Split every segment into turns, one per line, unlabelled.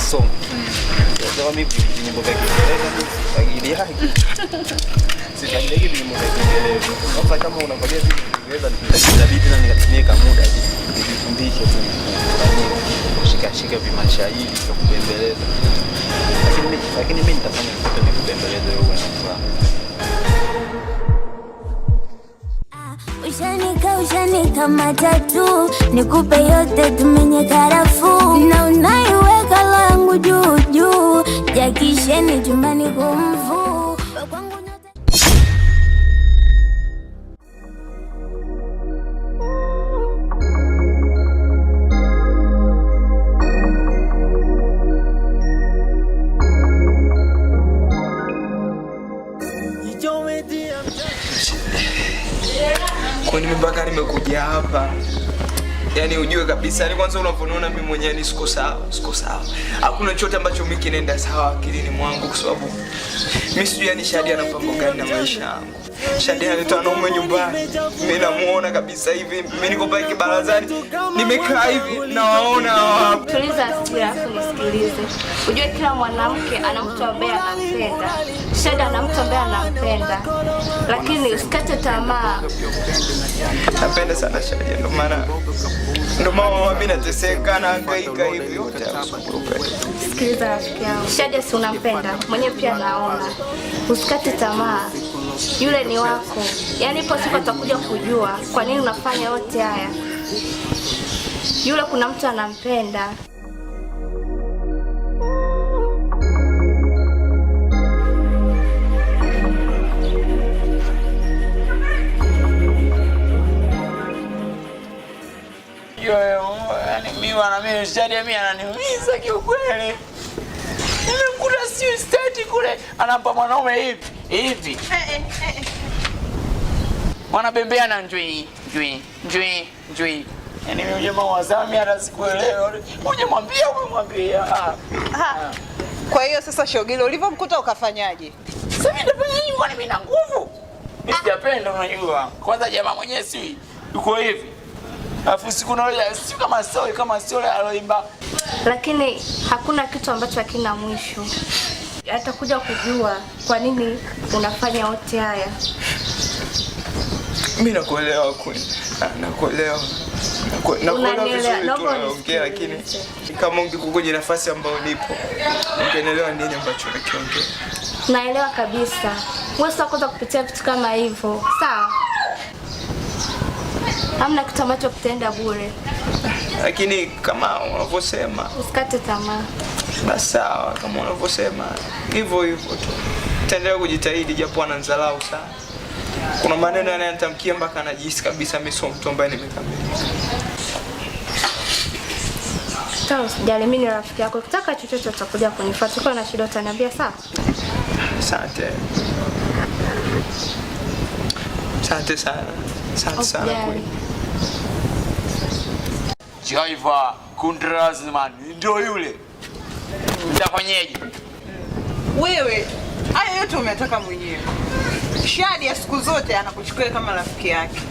kusoma. Ndio mimi nyimbo za Kiingereza ili haki. Sijadili nyimbo za Kiingereza. Sasa kama unangoja vitu vya Kiingereza nitabidi na nikatumia muda nifundishe tu. Shika vimashairi vya kubembeleza. Lakini mimi nitafanya kitu cha kubembeleza wewe na
Ushanika matatu nikupe yote tumenye karafu na unaiweka langu juu jakisheni chumbani kumvu kwangu
Kwa nini mpaka nimekuja hapa? Yaani ujue kabisa, yani kwanza unapoona mimi mwenyewe ni siko sawa. Hakuna chochote ambacho mimi kinaenda sawa akilini mwangu kwa sababu mimi sijui yani Shadia ana mpango gani na maisha yangu. Shadia anatoa naume nyumbani. Mimi namuona kabisa hivi, mimi niko pale kibarazani, nimekaa hivi nawaona hapo.
Tuliza hasira afu nisikilize. Ujue kila mwanamke ana mtu ambaye anampenda. Shadia ana mtu ambaye anampenda. Lakini usikate tamaa.
Napenda sana Shadia, ndio maana mimi nateseka na hangaika hivi yote hapo.
Sikiliza rafiki yangu. Shadia si unampenda, mwenyewe pia naona. Usikate tamaa. Yule ni wako. Yaani ipo siku utakuja kujua kwa nini unafanya yote haya. Yule kuna mtu anampenda.
Mimi Shadia mimi ananiumiza kiukweli. Nimekuta si state kule anampa mwanaume hivi. Wanabembea na njui. Yaani mimi jamaa wa Sami hata sikuelewa. Umemwambia.
Kwa hiyo sasa Shogile ulivyomkuta ukafanyaje?
Sasa mimi nitafanya nini kwani mimi na nguvu? Mimi sijapenda unajua. Kwanza jamaa mwenyewe si yuko hivi. Alafu siku naoja si kama story aloimba.
Lakini hakuna kitu ambacho hakina mwisho. Atakuja kujua kwa nini unafanya yote haya.
Mimi nakuelewa kweli. Nakuelewa vizuri, lakini kama ungekuwa kwenye nafasi ambayo nipo, ungenielewa nini ambacho nakiongea.
Naelewa kabisa. Wewe sasa kwanza kupitia vitu kama hivyo. Sawa? Hamna kitu ambacho kitaenda bure.
Lakini kama unavyosema,
usikate tamaa.
Basi sawa, kama unavyosema, hivyo tu. Taendelea kujitahidi japo ananidharau sana. Kuna maneno yananitamkia mpaka anajisikia kabisa mimi sio mtu ambaye nimekamilika.
Sawa, usijali, mimi ni rafiki yako. Ukitaka chochote utakuja kunifuata. Uko na shida utaniambia, sawa?
Asante. Asante sana kweli.
Jaiva Kundrazman ndio yule. Nitafanyaje?
Wewe, haya yote umetaka mwenyewe. Shadia siku zote anakuchukua kama rafiki yake.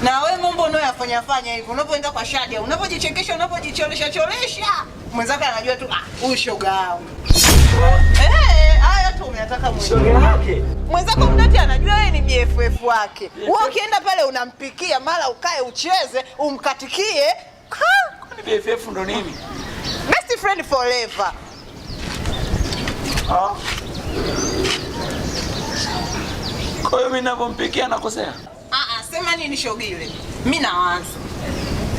Na wewe mambo unayoyafanya hivyo, unapoenda kwa Shadia, unapojichekesha, unapojicholesha, mwenzako anajua tu huyu shoga wangu. Haya yote umetaka mwenyewe. Mwenzako mdati anajua yeye ni BFF wake. Wewe ukienda pale unampikia, mara ukae ucheze, umkatikie.
Kwani BFF ndo nini?
Best friend forever.
Kwa hiyo mimi ninapompikia nakosea?
Sema nini Shogile? Mimi nawaza.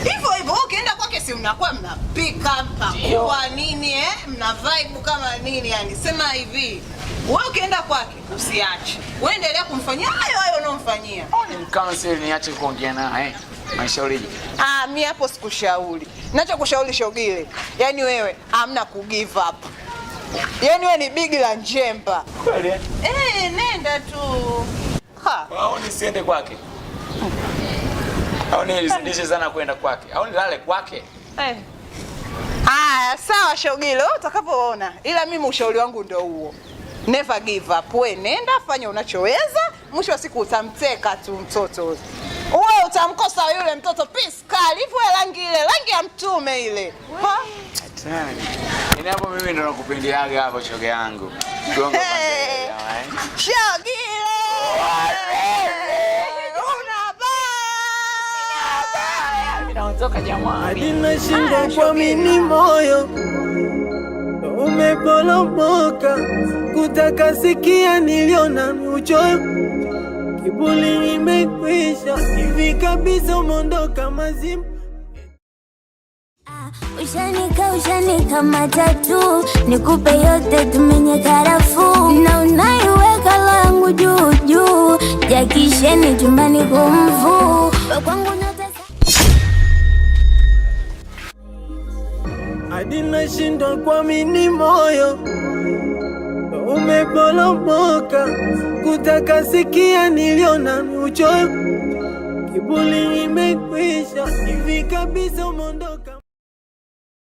Hivyo ukienda kwake si mnakuwa mnapika, mpakua nini mna vibe kama nini yani. Sema hivi, wewe ukienda kwake usiache. Wewe endelea kumfanyia hayo unaomfanyia.
Ni mkansel niache kuongea naye. Mashauri.
Mimi hapo sikushauri. Ninachokushauri Shogile, yani wewe hamna ku give up. Yani wewe ni bigi la njemba.
Kweli?
Nenda tu.
Au nisiende kwake? Au nizidishe sana kwenda kwake? Au nilale kwake?
Sawa Shogile, utakapoona. Ila mimi ushauri wangu ndio huo. Never give up. Wewe nenda fanya unachoweza, mwisho wa siku utamteka tu mtoto. Wewe utamkosa yule mtoto peace kali. Hivyo rangi ya mtume ile.
Yaani hapo mimi ndo nakupendeaga hapo shoga yangu. Gonga
Shogile.
Naondoka jamani.
Hadi nashindwa kuamini moyo umeporomoka, kutaka sikia niliona uchoyo, kiburi imekwisha, hivi kabisa umeondoka mazima.
Ushanika matatu, nikupe yote tumenye karafuu, na unaiweka langu juu juu, jakisheni chumbani kumvuu kwangu.
Hadi nashindwa kuamini moyo umeporomoka, kutaka sikia niliona uchoyo, kiburi imekwisha, hivi kabisa umeondoka.